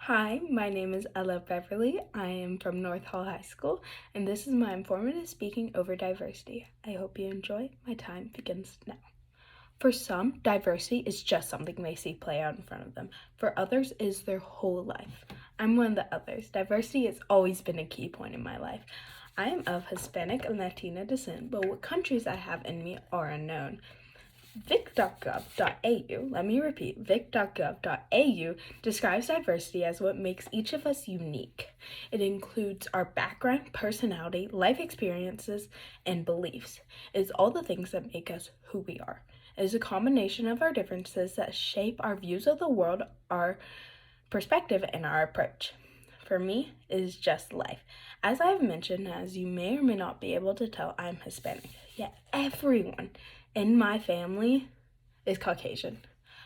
Hi, my name is Ella Beverly. I am from North Hall High School, and this is my informative speaking over diversity. I hope you enjoy. My time begins now. For some, diversity is just something they see play out in front of them. For others, it is their whole life. I'm one of the others. Diversity has always been a key point in my life. I am of Hispanic and Latina descent, but what countries I have in me are unknown. Vic.gov.au, let me repeat, vic.gov.au describes diversity as what makes each of us unique. It includes our background, personality, life experiences, and beliefs. It is all the things that make us who we are. It is a combination of our differences that shape our views of the world, our perspective, and our approach. For me, it is just life. As I have mentioned, as you may or may not be able to tell, I'm Hispanic. Yet everyone in my family is Caucasian.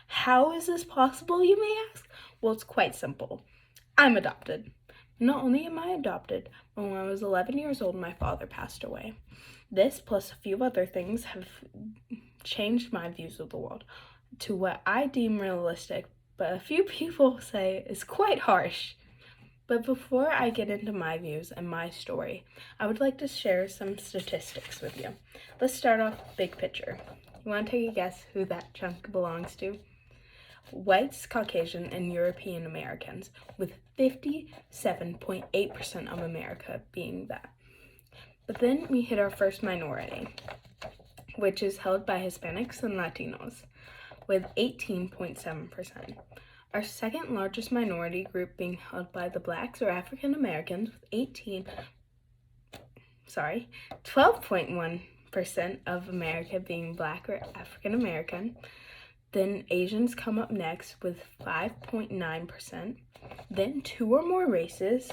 How is this possible, you may ask? Well, it's quite simple. I'm adopted. Not only am I adopted, but when I was 11 years old, my father passed away. This, plus a few other things, have changed my views of the world to what I deem realistic, but a few people say is quite harsh. But before I get into my views and my story, I would like to share some statistics with you. Let's start off big picture. You want to take a guess who that chunk belongs to? Whites, Caucasian, and European Americans, with 57.8% of America being that. But then we hit our first minority, which is held by Hispanics and Latinos, with 18.7%. Our second largest minority group being held by the Blacks or African Americans with 12.1% of America being Black or African American. Then Asians come up next with 5.9%. Then two or more races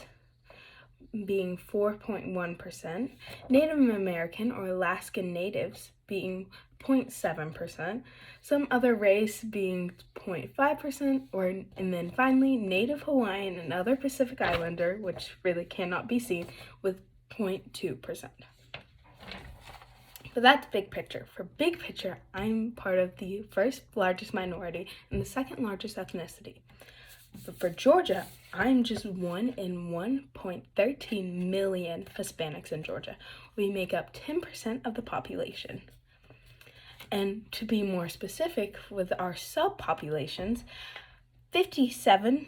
being 4.1%. Native American or Alaskan Natives being 0.7%, some other race being 0.5%, and then finally Native Hawaiian and other Pacific Islander, which really cannot be seen, with 0.2%. But that's big picture. For big picture, I'm part of the first largest minority and the second largest ethnicity. But for Georgia, I'm just one in 1.13 million Hispanics in Georgia. We make up 10% of the population. And to be more specific, with our subpopulations, 57%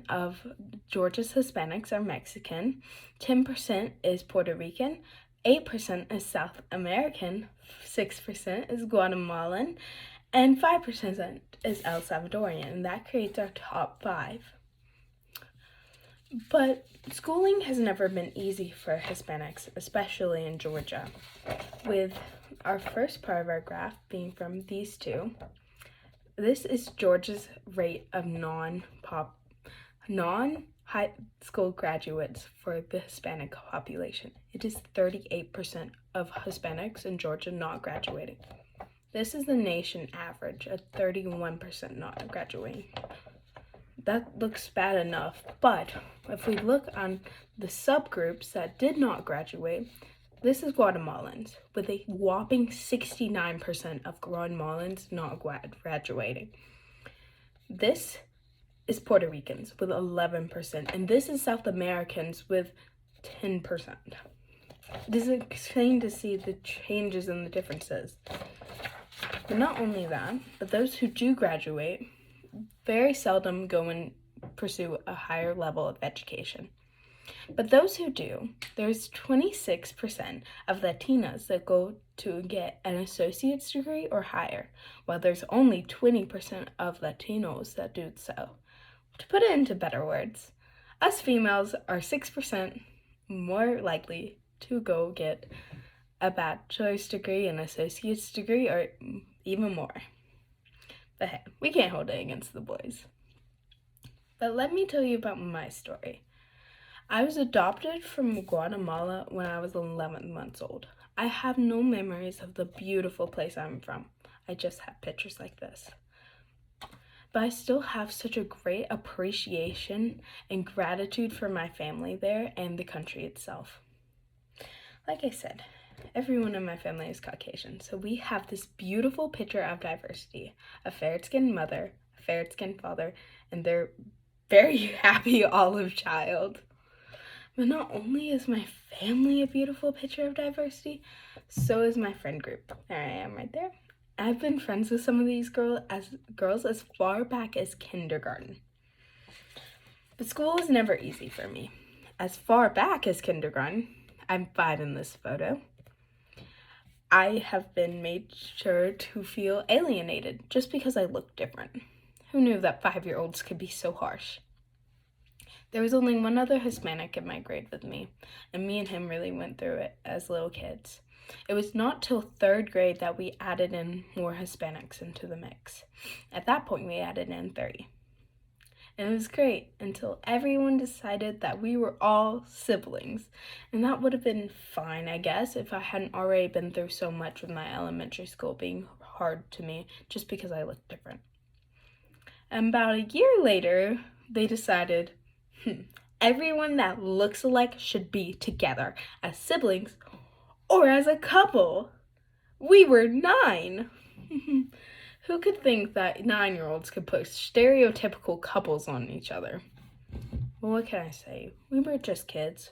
of Georgia's Hispanics are Mexican, 10% is Puerto Rican, 8% is South American, 6% is Guatemalan, and 5% is El Salvadorian, and that creates our top 5. But schooling has never been easy for Hispanics, especially in Georgia, with our first part of our graph being from these two. This is Georgia's rate of non-high school graduates for the Hispanic population. It is 38% of Hispanics in Georgia not graduating. This is the nation average at 31% not graduating. That looks bad enough, but if we look on the subgroups that did not graduate, this is Guatemalans, with a whopping 69% of Guatemalans not graduating. This is Puerto Ricans with 11%, and this is South Americans with 10%. It is insane to see the changes and the differences. But not only that, but those who do graduate very seldom go and pursue a higher level of education. But those who do, there's 26% of Latinas that go to get an associate's degree or higher, while there's only 20% of Latinos that do so. To put it into better words, us females are 6% more likely to go get a bachelor's degree, an associate's degree, or even more. But hey, we can't hold it against the boys. But let me tell you about my story. I was adopted from Guatemala when I was 11 months old. I have no memories of the beautiful place I'm from. I just have pictures like this. But I still have such a great appreciation and gratitude for my family there and the country itself. Like I said, everyone in my family is Caucasian, so we have this beautiful picture of diversity: a fair-skinned mother, a fair-skinned father, and their very happy olive child. But not only is my family a beautiful picture of diversity, so is my friend group. There I am right there. I've been friends with some of these girls as far back as kindergarten. But school was never easy for me. As far back as kindergarten, I'm 5 in this photo, I have been made sure to feel alienated just because I look different. Who knew that 5-year-olds could be so harsh? There was only one other Hispanic in my grade with me, and me and him really went through it as little kids. It was not till 3rd grade that we added in more Hispanics into the mix. At that point, we added in 30. And it was great until everyone decided that we were all siblings. And that would have been fine, I guess, if I hadn't already been through so much with my elementary school being hard to me just because I looked different. And about a year later, they decided, everyone that looks alike should be together as siblings or as a couple. We were 9. Who could think that 9-year-olds could put stereotypical couples on each other? Well, what can I say? We were just kids.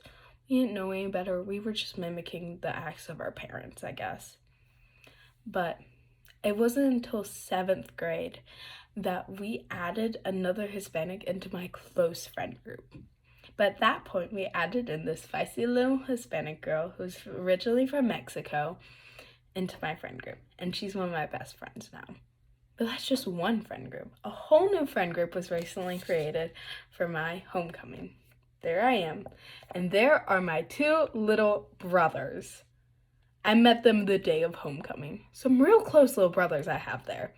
We didn't know any better. We were just mimicking the acts of our parents, I guess. But it wasn't until 7th grade that we added another Hispanic into my close friend group. But at that point, we added in this feisty little Hispanic girl who's originally from Mexico into my friend group. And she's one of my best friends now. But that's just one friend group. A whole new friend group was recently created for my homecoming. There I am. And there are my 2 little brothers. I met them the day of homecoming. Some real close little brothers I have there.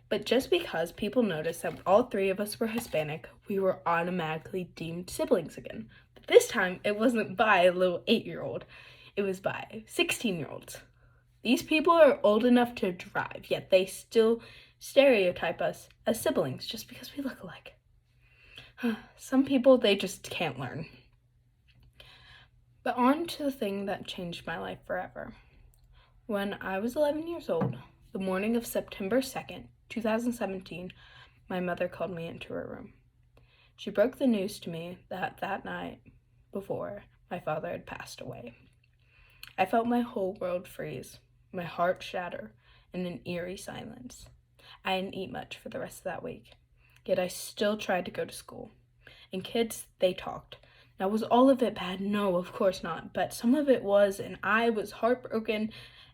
But just because people noticed that all 3 of us were Hispanic, we were automatically deemed siblings again. But this time, it wasn't by a little 8-year-old. It was by 16-year-olds. These people are old enough to drive, yet they still stereotype us as siblings just because we look alike. Some people, they just can't learn. But on to the thing that changed my life forever. When I was 11 years old, the morning of September 2nd, 2017, my mother called me into her room. She broke the news to me that night before, my father had passed away. I felt my whole world freeze, my heart shatter, in an eerie silence. I didn't eat much for the rest of that week, yet I still tried to go to school. And kids, they talked. Now, was all of it bad? No, of course not, but some of it was, and I was heartbroken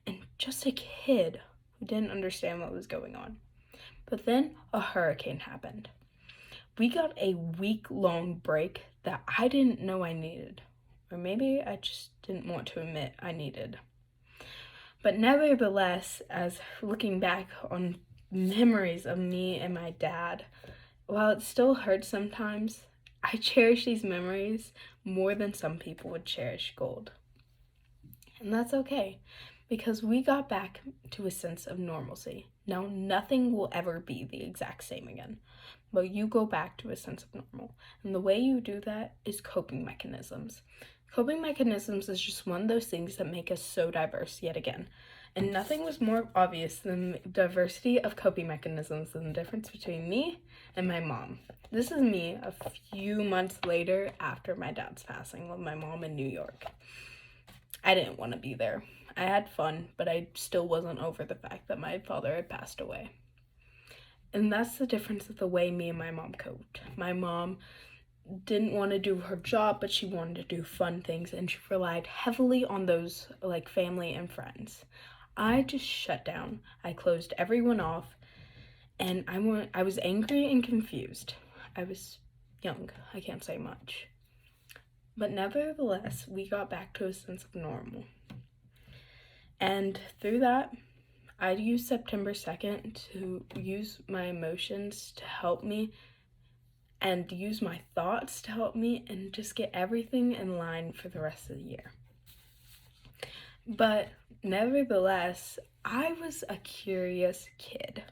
and just a kid who didn't understand what was going on. But then a hurricane happened. We got a week-long break that I didn't know I needed, or maybe I just didn't want to admit I needed. But nevertheless, as looking back on memories of me and my dad, while it still hurts sometimes, I cherish these memories more than some people would cherish gold. And that's okay, because we got back to a sense of normalcy. Now, nothing will ever be the exact same again, but you go back to a sense of normal. And the way you do that is coping mechanisms. Coping mechanisms is just one of those things that make us so diverse yet again. And nothing was more obvious than the diversity of coping mechanisms than the difference between me and my mom. This is me a few months later after my dad's passing with my mom in New York. I didn't want to be there. I had fun, but I still wasn't over the fact that my father had passed away. And that's the difference of the way me and my mom coped. My mom didn't want to do her job, but she wanted to do fun things, and she relied heavily on those like family and friends. I just shut down. I closed everyone off, and I was angry and confused. I was young. I can't say much. But nevertheless, we got back to a sense of normal. And through that, I used September 2nd to use my emotions to help me and use my thoughts to help me and just get everything in line for the rest of the year. But nevertheless, I was a curious kid.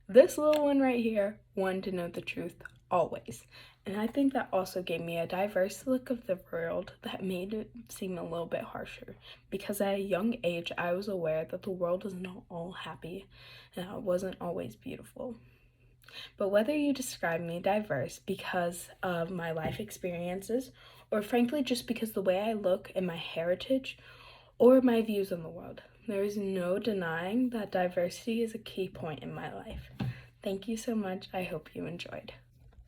This little one right here wanted to know the truth always. And I think that also gave me a diverse look of the world that made it seem a little bit harsher. Because at a young age, I was aware that the world is not all happy and it wasn't always beautiful. But whether you describe me diverse because of my life experiences, or frankly just because the way I look and my heritage, or my views on the world, there is no denying that diversity is a key point in my life. Thank you so much. I hope you enjoyed.